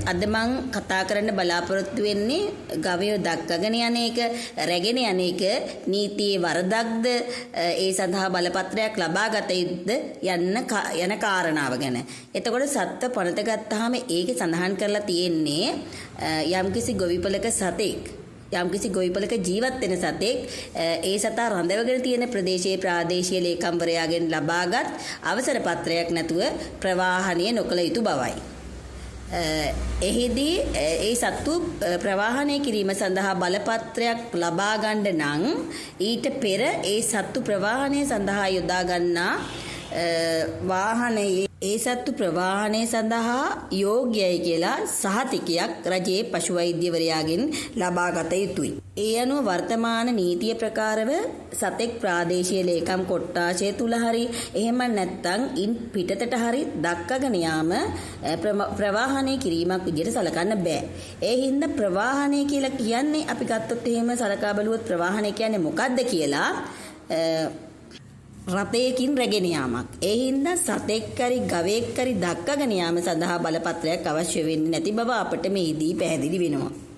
අද මං කතා කරන්න බලාපොරොත්තු වෙන්නේ ගවයෝ දක්කගෙන යන එක, රැගෙන යන එක නීතියේ වරදක්ද, ඒ සඳහා බලපත්‍රයක් ලබා ගත යුතුද යන කාරණාව ගැන. එතකොට සත්ත්ව පනත ගත්තාම ඒකේ සඳහන් කරලා තියෙන්නේ යම්කිසි ගොවිපලක සතෙක් යම්කිසි ගොවිපලක ජීවත් වෙන සතෙක් ඒ සතා රඳවගෙන තියෙන ප්‍රදේශයේ ප්‍රාදේශීය ලේකම්වරයාගෙන් ලබාගත් අවසර පත්‍රයක් නැතුව ප්‍රවාහනය නොකළ යුතු බවයි. එහිදී ඒ සත්තු ප්‍රවාහනය කිරීම සඳහා බලපත්‍රයක් ලබා ගන්න නම් ඊට පෙර ඒ සත්තු ප්‍රවාහනය සඳහා යොදා ගන්නා වාහනයේ ඒ සත්තු ප්‍රවාහනය සඳහා යෝග්‍යයි කියලා සහතිකයක් රජයේ පශු වෛද්‍යවරයාගෙන් ලබා ගත යුතුයි. ඒ අනුව වර්තමාන නීතිය ප්‍රකාරව සතෙක් ප්‍රාදේශීය ලේකම් කොට්ටාශය තුල හරි එහෙම නැත්නම් ඉන් පිටතට හරි දක්කගෙන යාම ප්‍රවාහනය කිරීමක් විදිහට සලකන්න බෑ. ඒ හින්දා ප්‍රවාහනය කියලා කියන්නේ අපි ගත්තොත් එහෙම සලකා බලුවොත් ප්‍රවාහනය කියන්නේ මොකක්ද කියලා රථයකින් රැගෙන යාමක්. ඒ හින්දා සතෙක් හරි ගවයෙක් හරි දක්කගෙන යාම සඳහා බලපත්‍රයක් අවශ්‍ය වෙන්නේ නැති බව අපට මේදී පැහැදිලි වෙනවා.